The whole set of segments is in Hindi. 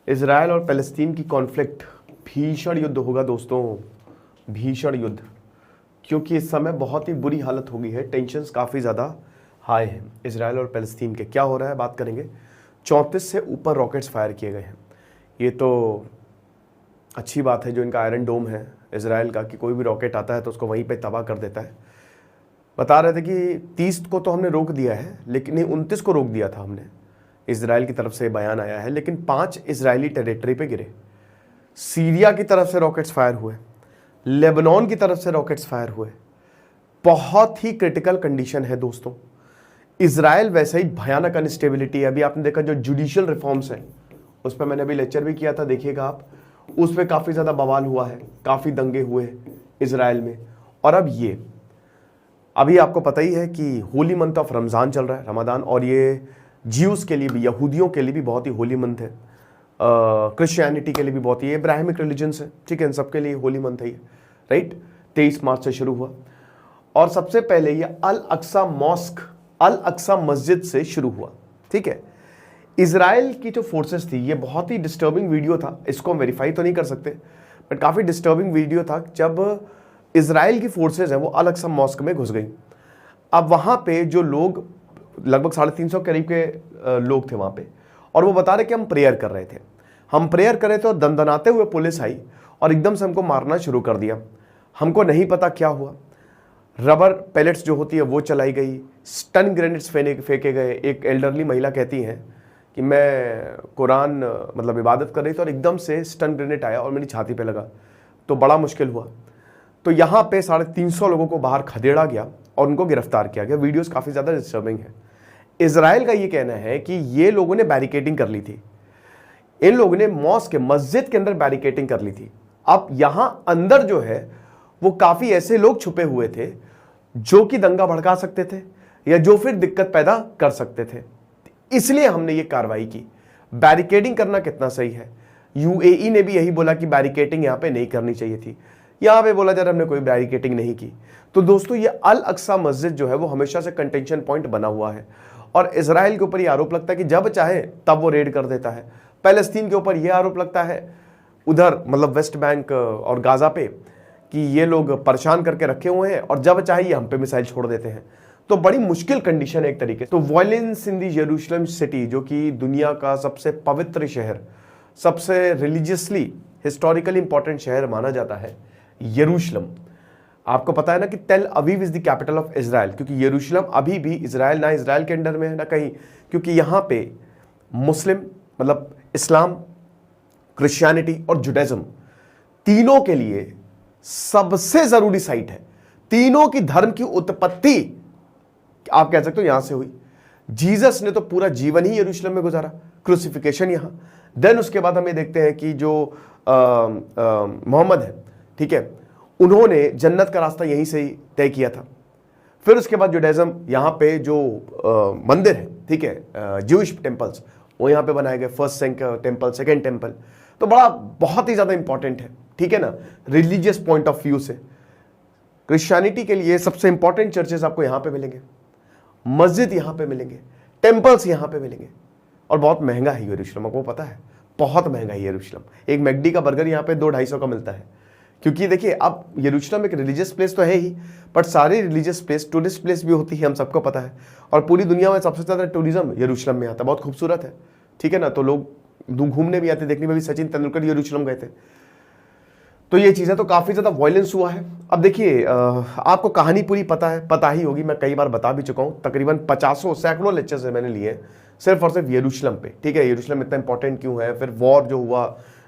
इजराइल और पैलेस्तीन की कॉन्फ्लिक्ट भीषण युद्ध होगा दोस्तों, भीषण युद्ध। क्योंकि इस समय बहुत ही बुरी हालत हो गई है, टेंशन्स काफ़ी ज़्यादा हाई हैं इजराइल और पैलेस्तीन के। क्या हो रहा है बात करेंगे। 34 से ऊपर रॉकेट्स फायर किए गए हैं। ये तो अच्छी बात है जो इनका आयरन डोम है इजराइल का, कि कोई भी रॉकेट आता है तो उसको वहीं पे तबाह कर देता है। बता रहे थे कि 30 को तो हमने रोक दिया है, लेकिन 29 को रोक दिया था हमने, इजराइल की तरफ से बयान आया है। लेकिन 5 इजरायली टेरिटरी पे गिरे। सीरिया की तरफ से रॉकेट्स फायर हुए, लेबनान की तरफ से रॉकेट्स फायर हुए। बहुत ही क्रिटिकल कंडीशन है दोस्तों। इजराइल वैसे ही भयानक अनस्टेबिलिटी है। अभी आपने देखा जो जुडिशियल रिफॉर्म्स हैं, उस पर मैंने अभी लेक्चर भी किया था, देखिएगा आप। उस पर काफ़ी ज़्यादा बवाल हुआ है, काफ़ी दंगे हुए इजराइल में। और अब ये अभी आपको पता ही है कि होली मंथ ऑफ रमज़ान चल रहा है, रमज़ान, और ये ज्यूज़ के लिए भी, यहूदियों के लिए भी बहुत ही होली मंथ है। क्रिश्चियनिटी के लिए भी बहुत ही, इब्राहिमिक रिलीजन्स है, ठीक है, इन सबके लिए होली मंथ है ये, राइट। 23 मार्च से शुरू हुआ और सबसे पहले ये अल अक्सा मॉस्क, अल अक्सा मस्जिद से शुरू हुआ, ठीक है। इजराइल की जो फोर्सेस थी, ये बहुत ही डिस्टर्बिंग वीडियो था, इसको हम वेरीफाई तो नहीं कर सकते, बट काफ़ी डिस्टर्बिंग वीडियो था जब इजराइल की फोर्सेस हैं वो अल अक्सा मॉस्क में घुस गई। अब वहाँ पे जो लोग, लगभग 350 करीब के लोग थे वहाँ पे, और वो बता रहे कि हम प्रेयर कर रहे थे, हम प्रेयर कर रहे थे, और दंदनाते हुए पुलिस आई और एकदम से हमको मारना शुरू कर दिया। हमको नहीं पता क्या हुआ। रबर पैलेट्स जो होती है वो चलाई गई, स्टन ग्रेनेड्स फेंके गए। एक एल्डरली महिला कहती हैं कि मैं कुरान मतलब इबादत कर रही थी और एकदम से स्टन ग्रेनेड आया और मेरी छाती पे लगा, तो बड़ा मुश्किल हुआ। तो यहाँ पे 350 लोगों को बाहर खदेड़ा गया और उनको गिरफ्तार किया गया। वीडियोस काफ़ी ज़्यादा डिस्टर्बिंग है। इजराइल का ये कहना है कि ये लोगों ने बैरिकेडिंग कर ली थी, इन लोगों ने मॉस्क के, मस्जिद के अंदर बैरिकेडिंग कर ली थी। अब यहां अंदर जो है वो काफी ऐसे लोग छुपे हुए थे जो कि दंगा भड़का सकते थे या जो फिर दिक्कत पैदा कर सकते थे, इसलिए हमने ये कार्रवाई की। बैरिकेडिंग करना कितना सही है, यूएई ने भी यही बोला कि बैरिकेडिंग यहां पे नहीं करनी चाहिए थी। यहां पे बोला जा रहा हमने कोई बैरिकेडिंग नहीं की। तो दोस्तों ये अल अक्सा मस्जिद जो है वो हमेशा से कंटेंशन पॉइंट बना हुआ है, और इजराइल के ऊपर ये आरोप लगता है कि जब चाहे तब वो रेड कर देता है। पैलेस्तीन के ऊपर यह आरोप लगता है, उधर मतलब वेस्ट बैंक और गाजा पे, कि ये लोग परेशान करके रखे हुए हैं और जब चाहे ये हम पे मिसाइल छोड़ देते हैं। तो बड़ी मुश्किल कंडीशन है एक तरीके से। तो वायलेंस इन दी यरूशलेम सिटी, जो कि दुनिया का सबसे पवित्र शहर, सबसे रिलीजियसली हिस्टोरिकली इंपॉर्टेंट शहर माना जाता है यरूशलेम। आपको पता है ना कि तेल Aviv is the capital of Israel, क्योंकि यरूशलेम अभी भी इजराइल, ना इजराइल के अंडर में है ना कहीं, क्योंकि यहाँ पे मुस्लिम मतलब इस्लाम, क्रिश्चियनिटी और जुडाइज्म तीनों के लिए सबसे जरूरी साइट है। तीनों की धर्म की उत्पत्ति आप कह सकते हो यहां से हुई। जीसस ने तो पूरा जीवन ही यरूशलेम में गुजारा, क्रूसिफिकेशन यहां। देन उसके बाद हम ये देखते हैं कि जो मोहम्मद है, ठीक है, उन्होंने जन्नत का रास्ता यहीं से ही तय किया था। फिर उसके बाद जुडाइज्म, यहाँ पे जो मंदिर है, ठीक है, ज्यूइश टेम्पल्स वो यहाँ पे बनाए गए, फर्स्ट टेम्पल, सेकेंड टेम्पल। तो बड़ा बहुत ही ज़्यादा इंपॉर्टेंट है, ठीक है ना, रिलीजियस पॉइंट ऑफ व्यू से। क्रिश्चियनिटी के लिए सबसे इंपॉर्टेंट चर्चेस आपको यहाँ पे मिलेंगे, मस्जिद यहाँ पे मिलेंगे, टेम्पल्स यहाँ पे मिलेंगे। और बहुत महंगा है यरूशलेम, आपको पता है, बहुत महंगा है यरूशलेम। एक मैकडी का बर्गर यहाँ पे 200-250 का मिलता है। क्योंकि देखिए अब यरूशलेम एक रिलीजियस प्लेस तो है ही, बट सारी रिलीजियस प्लेस टूरिस्ट प्लेस भी होती है, हम सबको पता है। और पूरी दुनिया में सबसे ज़्यादा टूरिज्म यरूशलेम में आता है, बहुत खूबसूरत है, ठीक है ना। तो लोग घूमने भी आते, देखने में भी। सचिन तेंदुलकर यरूशलेम गए थे। तो ये चीज़ें, तो काफ़ी ज़्यादा वायलेंस हुआ है। अब देखिए आपको कहानी पूरी पता ही होगी, मैं कई बार बता भी चुका हूँ, तकरीबन 50 सैकड़ों लेक्चर्स मैंने लिए सिर्फ और सिर्फ यरूशलेम पे, ठीक है। यरूशलेम इतना इंपॉर्टेंट क्यों है, फिर वॉर जो हुआ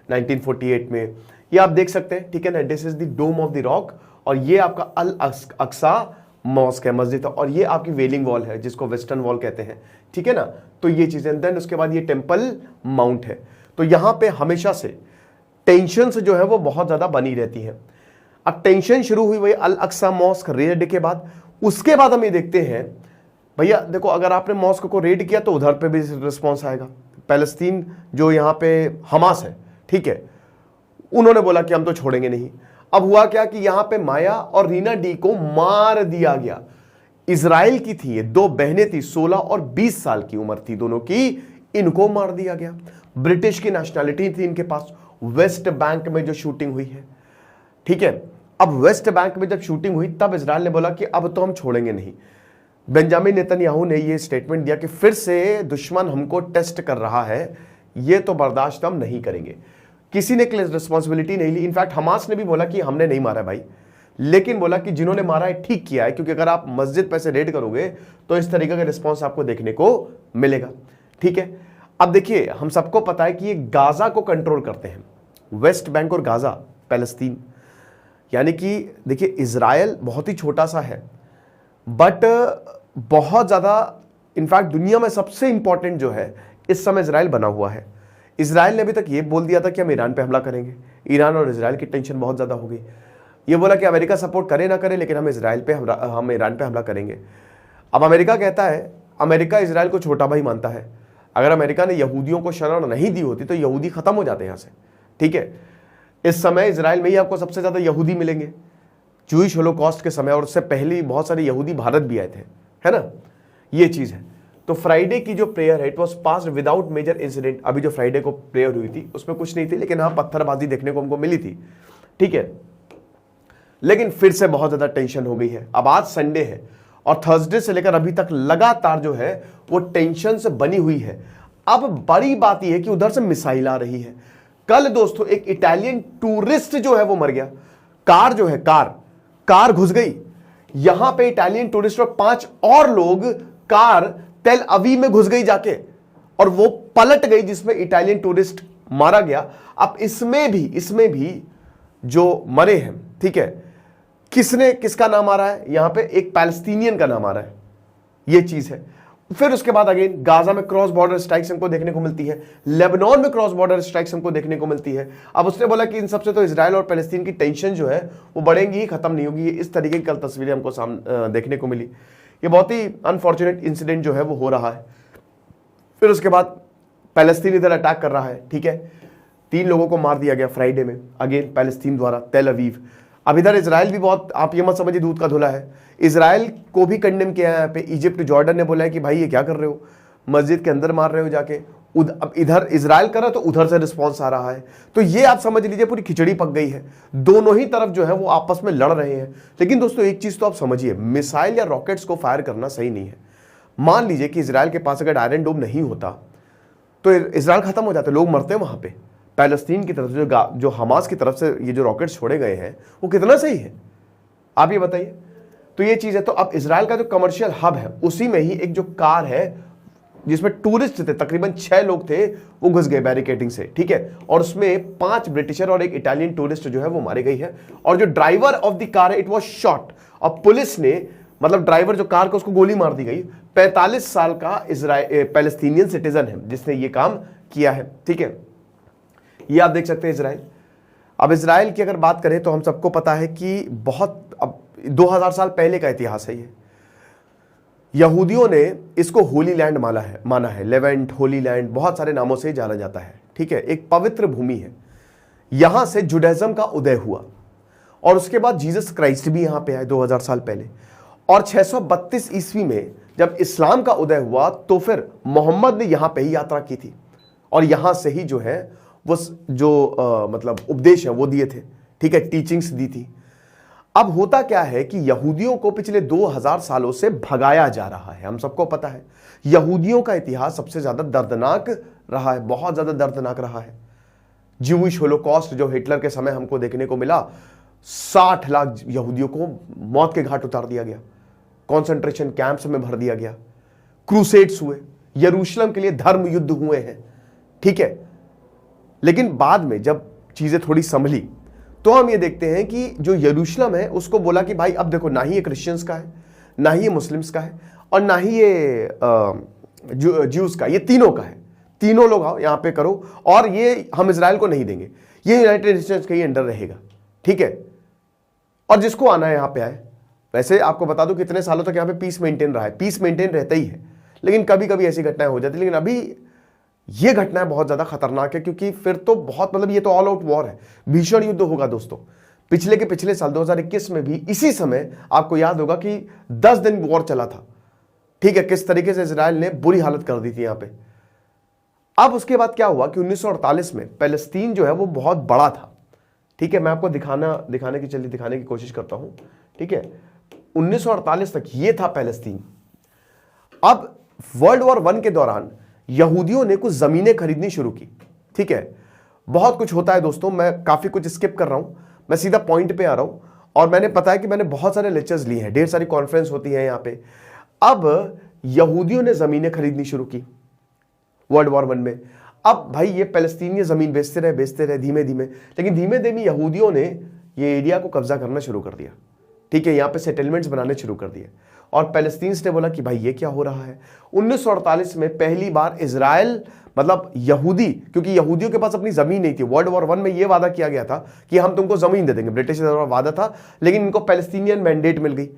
1948 में, ये आप देख सकते हैं, ठीक है ना। This is the Dome of the Rock, और ये आपका अल अक्सा मॉस्क है, मस्जिद है, और ये आपकी वेलिंग वॉल है जिसको वेस्टर्न वॉल कहते हैं, ठीक है ना। तो ये चीजें, देन उसके बाद ये टेम्पल माउंट है। तो यहां पे हमेशा से टेंशन जो है वो बहुत ज्यादा बनी रहती है। अब टेंशन शुरू हुई वही अल अक्सा मॉस्क रेड के बाद। उसके बाद हम ये देखते हैं, भैया देखो, अगर आपने मॉस्क को रेड किया तो उधर पे भी रिस्पॉन्स आएगा। पैलेस्तीन जो यहाँ पे हमास है, ठीक है, उन्होंने बोला कि हम तो छोड़ेंगे नहीं। अब हुआ क्या कि यहां पे माया और रीना डी को मार दिया गया। इजराइल की थी ये, 2 बहनें थी, 16 और 20 साल की उम्र थी दोनों की। इनको मार दिया गया। ब्रिटिश की नेशनैलिटी थी इनके पास। वेस्ट बैंक में जो शूटिंग हुई है, ठीक है, अब वेस्ट बैंक में जब शूटिंग हुई तब इजराइल ने बोला कि अब तो हम छोड़ेंगे नहीं। बेंजामिन नेतन्याहू ने ये स्टेटमेंट दिया कि फिर से दुश्मन हमको टेस्ट कर रहा है, ये तो बर्दाश्त हम नहीं करेंगे। किसी ने रिस्पॉन्सिबिलिटी नहीं ली। इनफैक्ट हमास ने भी बोला कि हमने नहीं मारा भाई, लेकिन बोला कि जिन्होंने मारा है ठीक किया है, क्योंकि अगर आप मस्जिद पे से रेड करोगे तो इस तरीके का रिस्पॉन्स आपको देखने को मिलेगा। ठीक है, अब देखिए हम सबको पता है कि ये गाजा को कंट्रोल करते हैं, वेस्ट बैंक और गाजा पैलेस्तीन। यानी कि देखिए इजराइल बहुत ही छोटा सा है बट बहुत ज्यादा, इनफैक्ट दुनिया में सबसे इंपॉर्टेंट जो है इस समय इजराइल बना हुआ है। इजराइल ने अभी तक ये बोल दिया था कि हम ईरान पे हमला करेंगे। ईरान और इजराइल की टेंशन बहुत ज्यादा हो गई। ये बोला कि अमेरिका सपोर्ट करे ना करे लेकिन हम ईरान पे हमला करेंगे। अब अमेरिका कहता है, अमेरिका इजराइल को छोटा भाई मानता है। अगर अमेरिका ने यहूदियों को शरण नहीं दी होती तो यहूदी खत्म हो जाते यहां से। ठीक है, इस समय इजराइल में ही आपको सबसे ज्यादा यहूदी मिलेंगे, जूइश होलोकॉस्ट के समय, और उससे पहले बहुत सारे यहूदी भारत भी आए थे, है ना, ये चीज है। तो फ्राइडे की जो प्रेयर है it was passed without major incident. अभी जो फ्राइडे को प्रेयर हुई थी उसमें कुछ नहीं थी, लेकिन हाँ पत्थरबाजी देखने को हमको मिली थी। ठीक है, लेकिन फिर से बहुत ज्यादा टेंशन हो गई है। अब आज संडे है और थर्सडे से लेकर अभी तक लगातार जो है वो टेंशन से बनी हुई है। अब बड़ी बात यह है कि उधर से मिसाइल आ रही है। कल दोस्तों एक इटालियन टूरिस्ट जो है वो मर गया। कार जो है कार घुस गई यहां पे, इटालियन टूरिस्ट और 5 और लोग, कार तेल अवीव में घुस गई जाके और वो पलट गई जिसमें इटालियन टूरिस्ट मारा गया। अब इसमें भी जो मरे हैं, ठीक है, किसका नाम आ रहा है यहां पे, एक पैलेस्टीनियन का नाम आ रहा है, ये चीज है। फिर उसके बाद अगेन गाजा में क्रॉस बॉर्डर स्ट्राइक्स हमको देखने को मिलती है, लेबनान में क्रॉस बॉर्डर स्ट्राइक्स हमको देखने को मिलती है। अब उसने बोला कि इन सबसे तो इजराइल और पैलेस्टीन की टेंशन जो है वो बढ़ेंगी ही, खत्म नहीं होगी। इस तरीके की कल तस्वीरें हमको देखने को मिली। ये बहुत ही अनफॉर्चुनेट इंसिडेंट जो है वो हो रहा है। फिर उसके बाद पैलेस्तीन इधर अटैक कर रहा है। ठीक है, 3 लोगों को मार दिया गया फ्राइडे में, अगेन पैलेस्तीन द्वारा, तेल अवीव। अब इधर इजराइल भी बहुत, आप ये मत समझिए दूध का धुला है, इजराइल को भी कंडेम किया है। यहाँ पे इजिप्ट, जॉर्डन ने बोला है कि भाई ये क्या कर रहे हो, मस्जिद के अंदर मार रहे हो जाके। अब इधर इजराइल कर रहा है तो उधर से रिस्पॉन्स आ रहा है। तो ये आप समझ लीजिए पूरी खिचड़ी पक गई है, दोनों ही तरफ जो है वो आपस में लड़ रहे हैं। लेकिन दोस्तों एक चीज तो आप समझिए, मिसाइल या रॉकेट्स को फायर करना सही नहीं है। मान लीजिए कि इजराइल के पास अगर आयरन डोम नहीं होता तो इजराइल खत्म हो जाता, लोग मरते हैं वहां पे। पैलेस्तीन की तरफ से जो हमास की तरफ से ये जो रॉकेट्स छोड़े गए हैं वो कितना सही है, आप ये बताइए। तो ये चीज है। तो अब इजराइल का जो कमर्शियल हब है उसी में ही एक जो कार है जिसमें टूरिस्ट थे, तकरीबन 6 लोग थे, वो घुस गए बैरिकेडिंग से। ठीक है, और उसमें 5 ब्रिटिशर और एक इटालियन टूरिस्ट जो है वो मारे गई है। और जो ड्राइवर ऑफ द कार है इट वाज शॉट। और पुलिस ने, मतलब ड्राइवर जो कार का, उसको गोली मार दी गई। 45 साल का पैलेस्तीनियन सिटीजन है जिसने ये काम किया है। ठीक है, ये आप देख सकते हैं इजराइल। अब इजराइल की अगर बात करें तो हम सबको पता है कि बहुत, अब 2000 साल पहले का इतिहास है ये। यहूदियों ने इसको होली लैंड माना है, लेवेंट, होली लैंड, बहुत सारे नामों से जाना जाता है। ठीक है, एक पवित्र भूमि है। यहां से जुडाइज्म का उदय हुआ और उसके बाद जीसस क्राइस्ट भी यहां पे आए 2000 साल पहले। और 632 ईस्वी में जब इस्लाम का उदय हुआ तो फिर मोहम्मद ने यहां पे ही यात्रा की थी और यहां से ही जो है वो मतलब उपदेश है वो दिए थे। ठीक है, टीचिंग्स दी थी। अब होता क्या है कि यहूदियों को पिछले 2000 सालों से भगाया जा रहा है। हम सबको पता है यहूदियों का इतिहास सबसे ज्यादा दर्दनाक रहा है, बहुत ज्यादा दर्दनाक रहा है। ज्यूइश होलोकॉस्ट जो हिटलर के समय हमको देखने को मिला, 60 लाख यहूदियों को मौत के घाट उतार दिया गया, कॉन्सेंट्रेशन कैंप्स में भर दिया गया, क्रूसेड्स हुए, यरूशलेम के लिए धर्म युद्ध हुए हैं। ठीक है, लेकिन बाद में जब चीजें थोड़ी संभली तो हम ये देखते हैं कि जो यरूशलेम है उसको बोला कि भाई अब देखो, ना ही ये क्रिश्चियंस का है, ना ही ये मुस्लिम्स का है और ना ही ये ज्यूज का, ये तीनों का है। तीनों लोग आओ यहां पे करो और ये हम इजराइल को नहीं देंगे, ये यूनाइटेड नेशंस के ही अंडर रहेगा। ठीक है, और जिसको आना है यहां पे आए। वैसे आपको बता दूं कितने सालों तक यहां पे पीस मेंटेन रहा है, पीस मेंटेन रहता ही है, लेकिन कभी कभी ऐसी घटनाएं हो जाती है। लेकिन अभी ये घटना बहुत ज्यादा खतरनाक है क्योंकि फिर तो बहुत, मतलब ये तो ऑल आउट वॉर है, भीषण युद्ध होगा दोस्तों। पिछले साल 2021 में भी इसी समय आपको याद होगा कि 10 दिन वॉर चला था। ठीक है, किस तरीके से इजराइल ने बुरी हालत कर दी थी यहां पे। अब उसके बाद क्या हुआ कि 1948 में पैलेस्तीन जो है वो बहुत बड़ा था। ठीक है, मैं आपको दिखाने की कोशिश करता हूं। ठीक है, 1948 तक ये था पैलेस्तीन। अब वर्ल्ड वॉर 1 के दौरान यहूदियों ने कुछ जमीनें खरीदनी शुरू की। ठीक है, बहुत कुछ होता है दोस्तों, मैं काफी कुछ स्किप कर रहा हूं, मैं सीधा पॉइंट पे आ रहा हूं। और मैंने पता है कि मैंने बहुत सारे लेक्चर्स लिए हैं, ढेर सारी कॉन्फ्रेंस होती है यहां पे। अब यहूदियों ने जमीनें खरीदनी शुरू की वर्ल्ड वॉर 1 में। अब भाई ये पैलेस्तीनी जमीन बेचते रहे धीमे धीमे, लेकिन धीमे धीमे यहूदियों ने ये एरिया को कब्जा करना शुरू कर दिया। ठीक है, यहां पे सेटलमेंट्स बनाने शुरू कर दिए और पैलेस्तीन्स ने बोला कि भाई ये क्या हो रहा है। 1948 में पहली बार इजराइल मतलब यहूदी, क्योंकि यहूदियों के पास अपनी जमीन नहीं थी। वर्ल्ड वॉर 1 में यह वादा किया गया था कि हम तुमको जमीन दे देंगे, ब्रिटिश का वादा था, लेकिन इनको पैलेस्टीनियन मैंडेट मिल गई।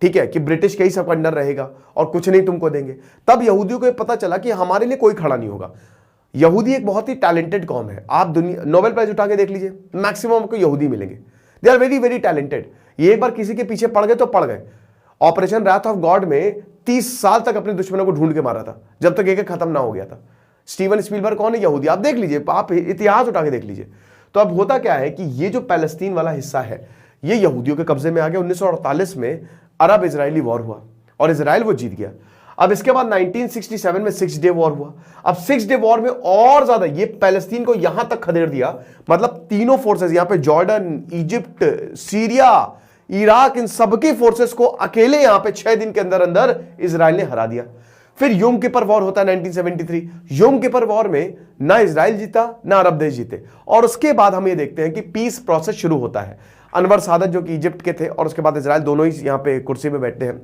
ठीक है, कि ब्रिटिश का ही सब अंडर रहेगा और कुछ नहीं तुमको देंगे। तब यहूदियों को पता चला कि हमारे लिए कोई खड़ा नहीं होगा। यहूदी एक बहुत ही टैलेंटेड कौम है, आप दुनिया नोबेल प्राइज उठा के देख लीजिए, मैक्सिमम आपको यहूदी मिलेंगे। They are very very talented. ये एक बार किसी के पीछे पड़ गए तो पड़ गए। ऑपरेशन राथ ऑफ गॉड में 30 साल तक अपने दुश्मनों को ढूंढ के मारा था, जब तक एक खत्म ना हो गया था। स्टीवन स्पीलबर्ग कौन है? यहूदी। आप देख लीजिए, आप इतिहास उठा के देख लीजिए। तो अब होता क्या है कि ये जो पैलेस्तीन वाला हिस्सा है ये यहूदियों के कब्जे में आ गया। 1948 में अरब इजरायली वॉर हुआ और इजराइल वो जीत गया। अब इसके बाद 1967 में 6 डे वॉर हुआ। अब 6 डे वॉर में और ज्यादा ये पैलेस्तीन को यहां तक खदेड़ दिया, मतलब तीनों फोर्सेस यहां पे जॉर्डन, इजिप्ट, सीरिया, इराक, इन सबकी फोर्सेस को अकेले यहां पे 6 दिन के अंदर अंदर इजराइल ने हरा दिया। फिर योम किपर वॉर होता है 1973। योम किपर वॉर में ना इजराइल जीता ना अरब देश जीते। और उसके बाद हम ये देखते हैं कि पीस प्रोसेस शुरू होता है। अनवर सादत जो कि इजिप्ट के थे और उसके बाद इजराइल, दोनों ही यहां पे कुर्सी पे बैठते हैं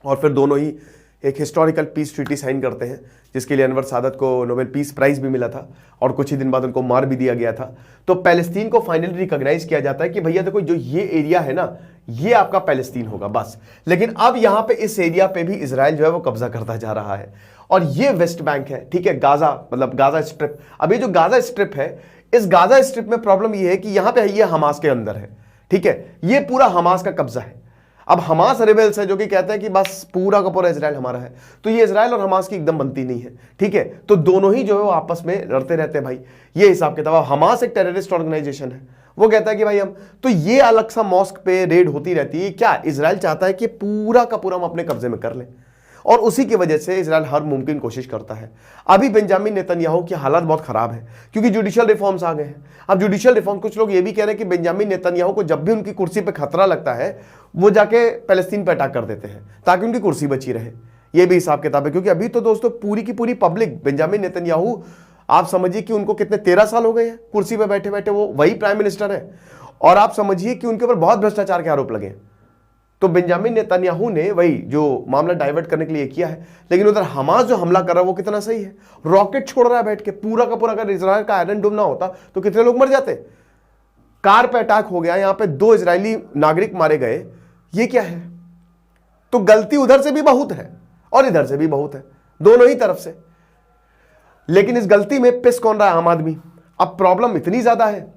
और फिर दोनों ही एक हिस्टोरिकल पीस ट्रीटी साइन करते हैं, जिसके लिए अनवर सादत को नोबेल पीस प्राइज भी मिला था और कुछ ही दिन बाद उनको मार भी दिया गया था। तो पैलेस्तीन को फाइनली रिकॉग्नाइज किया जाता है कि भैया देखो जो ये एरिया है ना, ये आपका पैलेस्तीन होगा बस। लेकिन अब यहां पे इस एरिया पे भी इजराइल जो है वो कब्जा करता जा रहा है और ये वेस्ट बैंक है। ठीक है, गाजा मतलब गाजा स्ट्रिप। अब ये जो गाजा स्ट्रिप है, इस गाजा स्ट्रिप में प्रॉब्लम ये है कि यहां पे ये हमास के अंदर है। ठीक है, ये पूरा हमास का कब्जा है। अब हमास रेबेल्स है जो कि कहते हैं कि बस पूरा का पूरा इजराइल हमारा है। तो ये इजराइल और हमास की एकदम बनती नहीं है। ठीक है, तो दोनों ही जो है वो आपस में लड़ते रहते हैं भाई, ये हिसाब किताब। हमास एक टेररिस्ट ऑर्गेनाइजेशन है, वो कहता है कि भाई हम तो ये अलग सा मॉस्क पे रेड होती रहती है। क्या इजराइल चाहता है कि पूरा का पूरा हम अपने कब्जे में कर लें और उसी की वजह से इजराइल हर मुमकिन कोशिश करता है। अभी बेंजामिन नेतन्याहू की हालत बहुत खराब है क्योंकि जुडिशियल रिफॉर्म्स आ गए हैं। अब जुडिशियल रिफॉर्म, कुछ लोग ये भी कह रहे हैं कि बेंजामिन नेतन्याहू को जब भी उनकी कुर्सी पे खतरा लगता है वो जाके पैलेस्तीन पे अटैक कर देते हैं ताकि उनकी कुर्सी बची रहे। ये भी हिसाब किताब है क्योंकि अभी तो दोस्तों पूरी की पूरी पब्लिक बेंजामिन नेतन्याहू, आप समझिए कि उनको कितने 13 साल हो गए हैं कुर्सी पे बैठे बैठे, वो वही प्राइम मिनिस्टर है और आप समझिए कि उनके ऊपर बहुत भ्रष्टाचार के आरोप लगे। तो बेंजामिन नेतन्याहू ने वही जो मामला डाइवर्ट करने के लिए किया है, लेकिन उधर हमास जो हमला कर रहा है वो कितना सही है, रॉकेट छोड़ रहा है बैठ के पूरा का पूरा। अगर इजराइल का आयरन डोम ना होता तो कितने लोग मर जाते। कार पे अटैक हो गया, यहां पे 2 इजरायली नागरिक मारे गए, ये क्या है। तो गलती उधर से भी बहुत है और इधर से भी बहुत है, दोनों ही तरफ से। लेकिन इस गलती में पिस कौन रहा है? आम आदमी। अब प्रॉब्लम इतनी ज्यादा है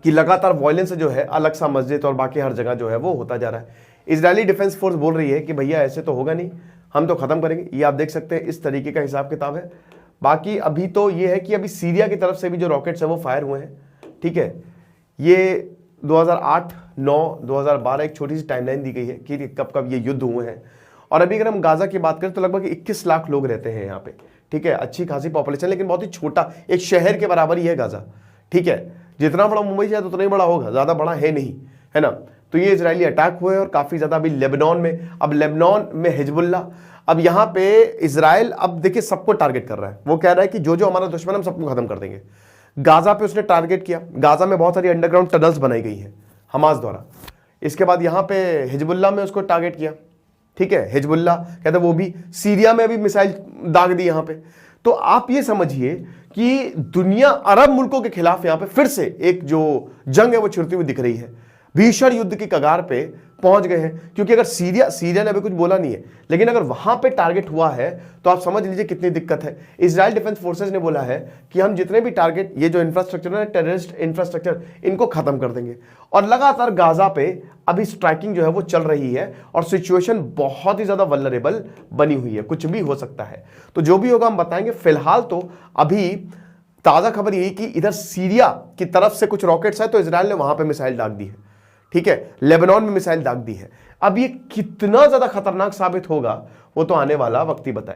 कि लगातार वायलेंस जो है अलग सा मस्जिद और बाकी हर जगह जो है वो होता जा रहा है। इजरायली डिफेंस फोर्स बोल रही है कि भैया ऐसे तो होगा नहीं, हम तो खत्म करेंगे। ये आप देख सकते हैं, इस तरीके का हिसाब किताब है। बाकी अभी तो ये है कि अभी सीरिया की तरफ से भी जो रॉकेट्स है वो फायर हुए हैं। ठीक है, ये 2008, 9, 2012 एक छोटी सी टाइमलाइन दी गई है कि कब कब ये युद्ध हुए हैं। और अभी अगर हम गाजा की बात करें तो लगभग 21 लाख लोग रहते हैं यहाँ पे। ठीक है, अच्छी खासी पॉपुलेशन, लेकिन बहुत ही छोटा, एक शहर के बराबर ही है गाजा। ठीक है, जितना बड़ा मुंबई शायद उतना ही बड़ा होगा, ज्यादा बड़ा है नहीं, है ना। तो ये इजरायली अटैक हुए और काफी ज्यादा अभी लेबनान में, अब लेबनान में हिजबुल्लाह, अब यहां पे इजराइल अब देखिए सबको टारगेट कर रहा है। वो कह रहा है कि जो जो हमारा दुश्मन हम सबको खत्म कर देंगे। गाजा पे उसने टारगेट किया, गाजा में बहुत सारी अंडरग्राउंड टनल्स बनाई गई हैं हमास द्वारा। इसके बाद यहां पे हिजबुल्लाह में उसको टारगेट किया। ठीक है, हिजबुल्लाह कहते वो भी सीरिया में अभी मिसाइल दाग दी यहां पे। तो आप ये समझिए कि दुनिया अरब मुल्कों के खिलाफ यहां पे फिर से एक जो जंग है वो छिड़ती हुई दिख रही है। भीषण युद्ध की कगार पे पहुंच गए हैं, क्योंकि अगर सीरिया ने अभी कुछ बोला नहीं है, लेकिन अगर वहां पे टारगेट हुआ है तो आप समझ लीजिए कितनी दिक्कत है। इजराइल डिफेंस फोर्सेज ने बोला है कि हम जितने भी टारगेट, ये जो इंफ्रास्ट्रक्चर है, टेररिस्ट इंफ्रास्ट्रक्चर, इनको खत्म कर देंगे। और लगातार गाजा पे अभी स्ट्राइकिंग जो है वो चल रही है और सिचुएशन बहुत ही ज्यादा वल्नरेबल बनी हुई है, कुछ भी हो सकता है। तो जो भी होगा हम बताएंगे। फिलहाल तो अभी ताजा खबर यही कि इधर सीरिया की तरफ से कुछ रॉकेट्स है, तो इजराइल ने वहां पे मिसाइल दाग दी है, ठीक है, लेबनान में मिसाइल दाग दी है। अब ये कितना ज्यादा खतरनाक साबित होगा वो तो आने वाला वक्त ही बताए।